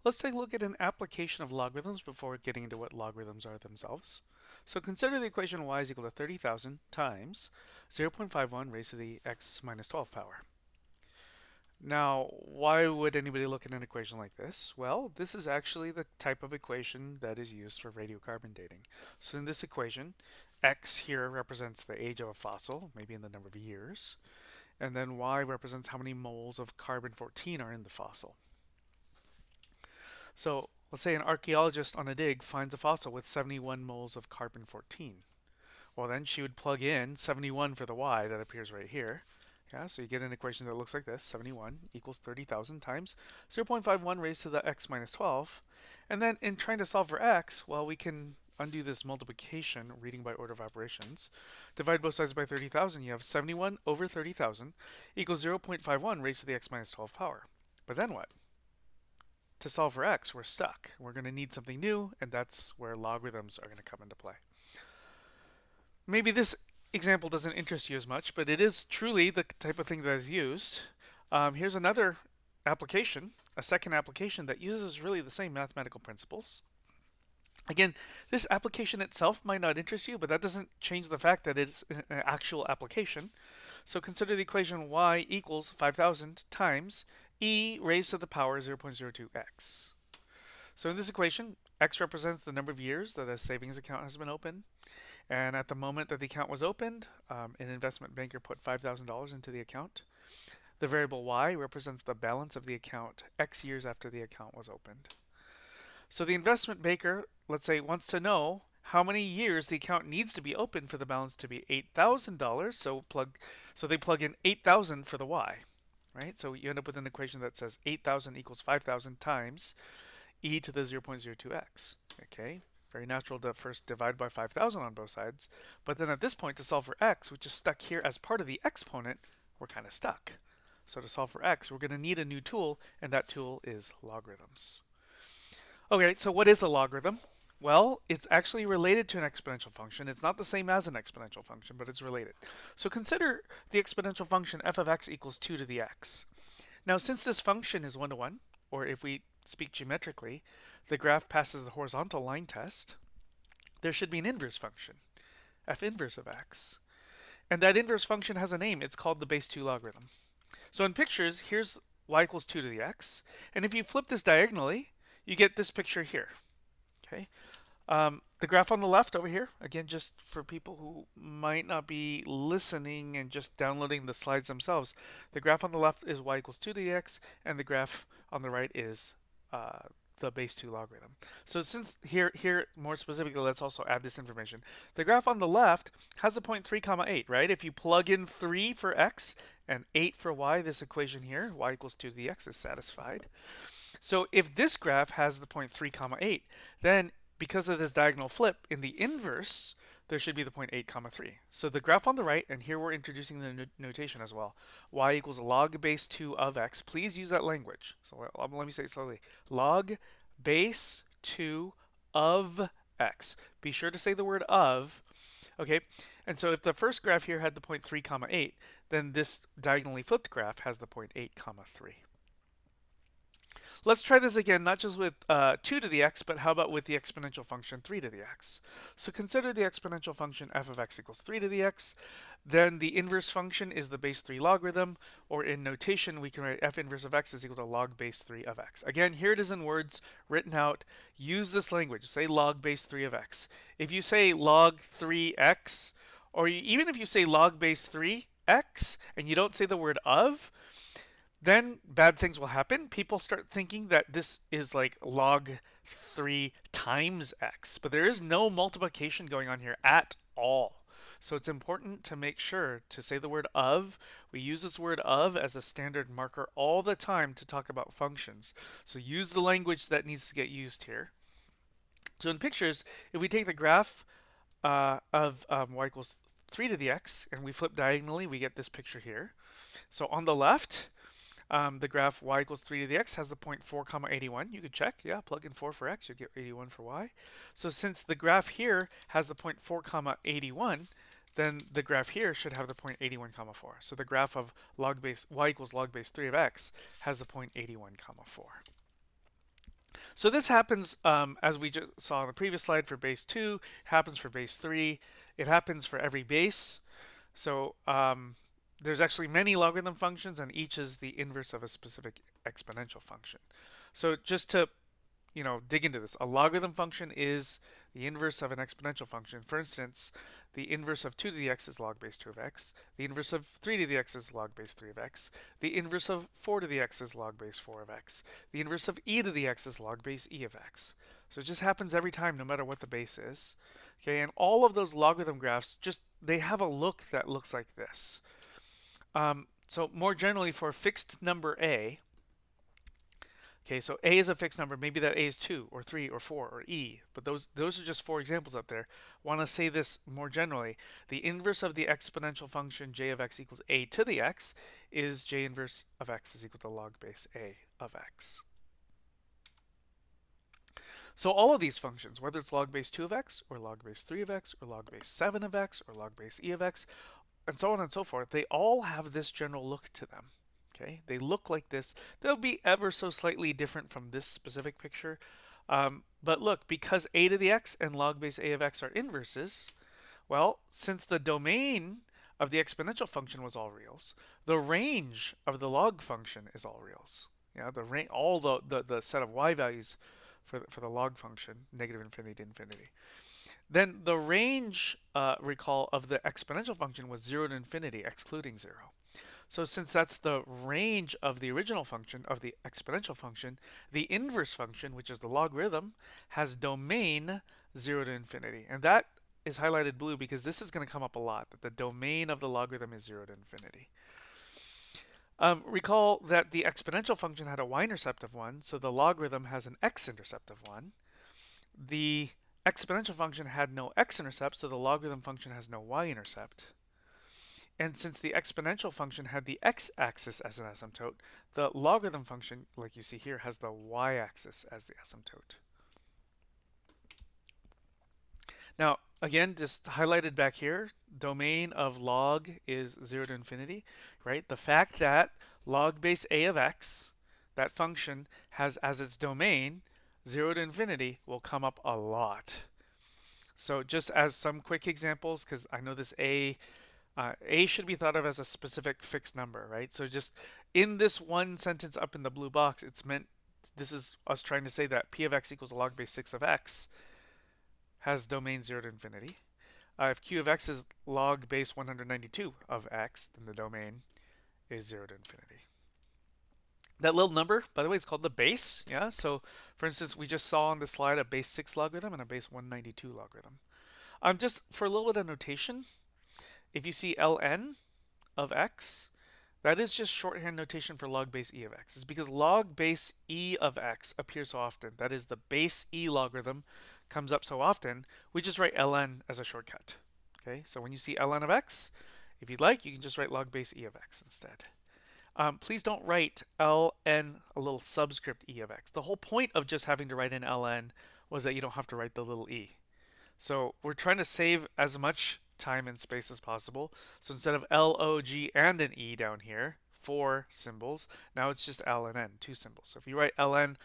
Let's take a look at an application of logarithms before getting into what logarithms are themselves. So consider the equation y is equal to 30,000 times 0.51 raised to the x minus 12 power. Now, why would anybody look at an equation like this? Well, this is actually the type of equation that is used for radiocarbon dating. So in this equation, x here represents the age of a fossil, maybe in the number of years, and then y represents how many moles of carbon-14 are in the fossil. So let's say an archaeologist on a dig finds a fossil with 71 moles of carbon-14. Well, then she would plug in 71 for the y that appears right here. Yeah, so you get an equation that looks like this: 71 equals 30,000 times 0.51 raised to the x minus 12. And then in trying to solve for x, well, we can undo this multiplication, reading by order of operations. Divide both sides by 30,000. You have 71 over 30,000 equals 0.51 raised to the x minus 12 power. But then what? To solve for x, we're stuck. We're going to need something new, and that's where logarithms are going to come into play. Maybe this example doesn't interest you as much, but it is truly the type of thing that is used. Here's another application, a second application that uses really the same mathematical principles. Again, this application itself might not interest you, but that doesn't change the fact that it's an actual application. So consider the equation y equals 5,000 times e raised to the power 0.02x. So in this equation, x represents the number of years that a savings account has been opened. And at the moment that the account was opened, an investment banker put $5,000 into the account. The variable y represents the balance of the account x years after the account was opened. So the investment banker, let's say, wants to know how many years the account needs to be open for the balance to be $8,000. So they plug in 8,000 for the y, right? So you end up with an equation that says 8,000 equals 5,000 times e to the 0.02x. Okay, very natural to first divide by 5,000 on both sides. But then at this point, to solve for x, which is stuck here as part of the exponent, we're kind of stuck. So to solve for x, we're going to need a new tool, and that tool is logarithms. Okay, so what is the logarithm? Well, it's actually related to an exponential function. It's not the same as an exponential function, but it's related. So consider the exponential function f of x equals 2 to the x. Now, since this function is 1 to 1, or if we speak geometrically, the graph passes the horizontal line test, there should be an inverse function, f inverse of x. And that inverse function has a name. It's called the base 2 logarithm. So in pictures, here's y equals 2 to the x. And if you flip this diagonally, you get this picture here. Okay. The graph on the left over here, again, just for people who might not be listening and just downloading the slides themselves, the graph on the left is y equals 2 to the x, and the graph on the right is the base 2 logarithm. So since here more specifically, let's also add this information. The graph on the left has a point 3 comma 8, right? If you plug in 3 for x and 8 for y, this equation here, y equals 2 to the x, is satisfied. So if this graph has the point 3 comma 8, then because of this diagonal flip in the inverse, there should be the point 8 comma 3. So the graph on the right, and here we're introducing the notation as well, y equals log base 2 of x. Please use that language. So let me say it slowly. Log base 2 of x. Be sure to say the word of. Okay, and so if the first graph here had the point 3 comma 8, then this diagonally flipped graph has the point 8 comma 3. Let's try this again, not just with 2 to the x, but how about with the exponential function 3 to the x? So consider the exponential function f of x equals 3 to the x. Then the inverse function is the base 3 logarithm, or in notation, we can write f inverse of x is equal to log base 3 of x. Again, here it is in words written out. Use this language. Say log base 3 of x. If you say log 3x, or even if you say log base 3x, and you don't say the word of, then bad things will happen. People start thinking that this is like log 3 times x, but there is no multiplication going on here at all. So it's important to make sure to say the word of. We use this word of as a standard marker all the time to talk about functions. So use the language that needs to get used here. So in pictures, if we take the graph of y equals 3 to the x and we flip diagonally, we get this picture here. So on the left, the graph y equals 3 to the x has the point 4 comma 81. You could check, yeah, plug in 4 for x, you get 81 for y. So since the graph here has the point 4 comma 81, then the graph here should have the point 81 comma 4. So the graph of log base y equals log base 3 of x has the point 81 comma 4. So this happens, as we just saw on the previous slide, for base 2, happens for base 3, it happens for every base. So there's actually many logarithm functions, and each is the inverse of a specific exponential function. So just to dig into this, a logarithm function is the inverse of an exponential function. For instance, the inverse of 2 to the x is log base 2 of x. The inverse of 3 to the x is log base 3 of x. The inverse of 4 to the x is log base 4 of x. The inverse of e to the x is log base e of x. So it just happens every time, no matter what the base is. Okay, and all of those logarithm graphs, they have a look that looks like this. So more generally, for a fixed number a, okay, so a is a fixed number. Maybe that a is 2 or 3 or 4 or e, but those are just 4 examples up there. Want to say this more generally. The inverse of the exponential function j of x equals a to the x is j inverse of x is equal to log base a of x. So all of these functions, whether it's log base 2 of x or log base 3 of x or log base 7 of x or log base e of x, and so on and so forth, they all have this general look to them. Okay, they look like this. They'll be ever so slightly different from this specific picture. But look, because a to the x and log base a of x are inverses, well, since the domain of the exponential function was all reals, the range of the log function is all reals. Yeah, all the set of y values for the log function, negative infinity to infinity. Then the range, recall, of the exponential function was 0 to infinity, excluding 0. So since that's the range of the original function, of the exponential function, the inverse function, which is the logarithm, has domain 0 to infinity. And that is highlighted blue because this is going to come up a lot, that the domain of the logarithm is 0 to infinity. Recall that the exponential function had a y-intercept of 1, so the logarithm has an x-intercept of 1. The exponential function had no x-intercept, so the logarithm function has no y-intercept. And since the exponential function had the x-axis as an asymptote, the logarithm function, like you see here, has the y-axis as the asymptote. Now, again, just highlighted back here, domain of log is 0 to infinity, right? The fact that log base a of x, that function, has as its domain 0 to infinity will come up a lot. So just as some quick examples, because I know this a should be thought of as a specific fixed number, right? So just in this one sentence up in the blue box, this is us trying to say that p of x equals log base 6 of x has domain 0 to infinity. If q of x is log base 192 of x, then the domain is 0 to infinity. That little number, by the way, is called the base. Yeah. So, for instance, we just saw on the slide a base 6 logarithm and a base 192 logarithm. Just for a little bit of notation, if you see ln of x, that is just shorthand notation for log base e of x. It's because log base e of x appears so often. That is, the base e logarithm comes up so often, we just write ln as a shortcut. Okay, so when you see ln of x, if you'd like, you can just write log base e of x instead. Please don't write ln a little subscript e of x. The whole point of just having to write in ln was that you don't have to write the little e. So we're trying to save as much time and space as possible. So instead of log and an e down here, 4 symbols, now it's just l and n, 2 symbols. So if you write ln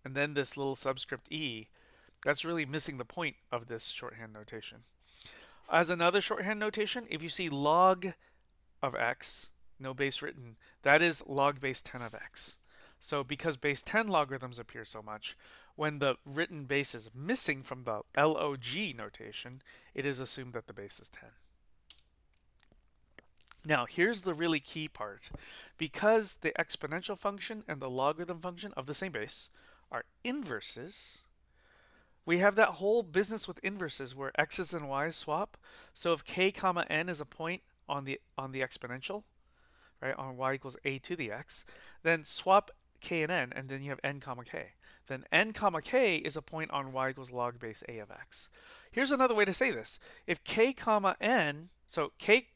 and then this little subscript e, that's really missing the point of this shorthand notation. As another shorthand notation, if you see log of x, no base written, that is log base 10 of x. So because base 10 logarithms appear so much, when the written base is missing from the log notation, it is assumed that the base is 10. Now, here's the really key part. Because the exponential function and the logarithm function of the same base are inverses, we have that whole business with inverses where x's and y's swap. So if k comma n is a point on the exponential, right, on y equals a to the x, then swap k and n, and then you have n comma k. Then n comma k is a point on y equals log base a of x. Here's another way to say this. If k comma n, so k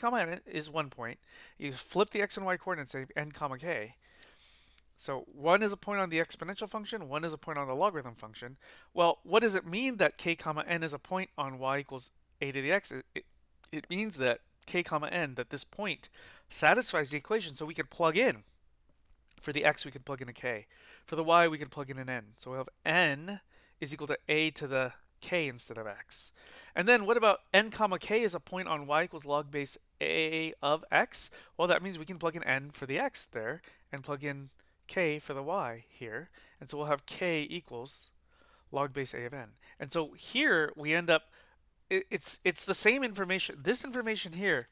comma n is 1 point, you flip the x and y coordinates and say n comma k. So one is a point on the exponential function, one is a point on the logarithm function. Well, what does it mean that k comma n is a point on y equals a to the x? It means that k comma n, that this point satisfies the equation, so we could plug in. For the x, we could plug in a k. For the y, we can plug in an n. So we'll have n is equal to a to the k instead of x. And then what about n comma k is a point on y equals log base a of x? Well, that means we can plug in n for the x there and plug in k for the y here. And so we'll have k equals log base a of n. And so here we end up, it's the same information. This information here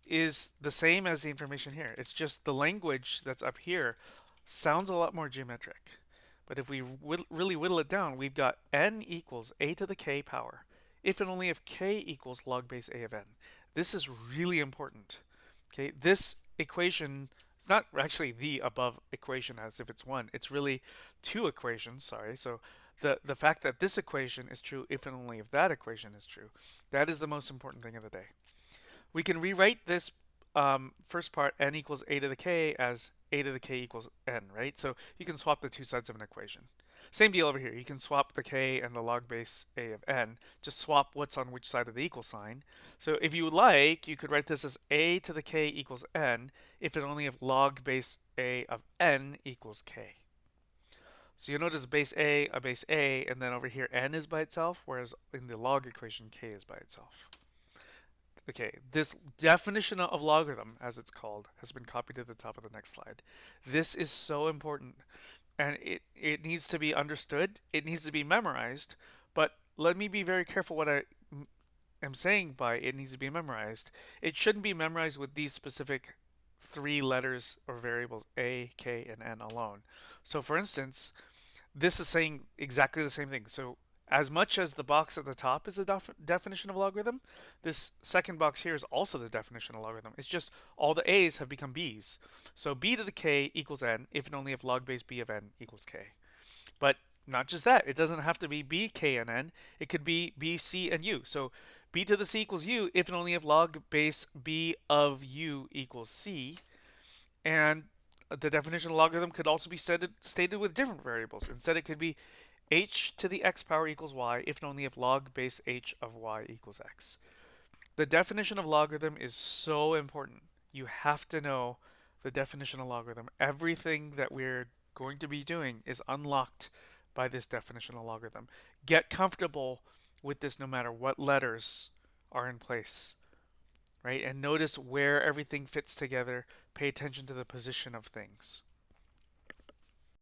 is the same as the information here. It's just the language that's up here sounds a lot more geometric. But if we really whittle it down, we've got n equals a to the k power if and only if k equals log base a of n. This is really important. Okay, this equation, it's not actually the above equation as if it's one. It's really two equations, sorry. So the fact that this equation is true if and only if that equation is true, that is the most important thing of the day. We can rewrite this first part, n equals a to the k, as a to the k equals n, right? So you can swap the two sides of an equation. Same deal over here. You can swap the k and the log base a of n. Just swap what's on which side of the equal sign. So if you like, you could write this as a to the k equals n if and only if log base a of n equals k. So you'll notice a base a, and then over here n is by itself, whereas in the log equation k is by itself. Okay, this definition of logarithm, as it's called, has been copied to the top of the next slide. This is so important, and it needs to be understood. It needs to be memorized, but let me be very careful what I am saying by it needs to be memorized. It shouldn't be memorized with these specific three letters or variables, a, k, and n alone. So for instance, this is saying exactly the same thing. So as much as the box at the top is the definition of logarithm, this second box here is also the definition of logarithm. It's just all the a's have become b's. So b to the k equals n if and only if log base b of n equals k. But not just that, it doesn't have to be b, k, and n. It could be b, c, and u. So b to the c equals u if and only if log base b of u equals c. And the definition of logarithm could also be stated with different variables. Instead, it could be h to the x power equals y if and only if log base h of y equals x. The definition of logarithm is so important. You have to know the definition of logarithm. Everything that we're going to be doing is unlocked by this definition of logarithm. Get comfortable with this no matter what letters are in place, right? And notice where everything fits together. Pay attention to the position of things.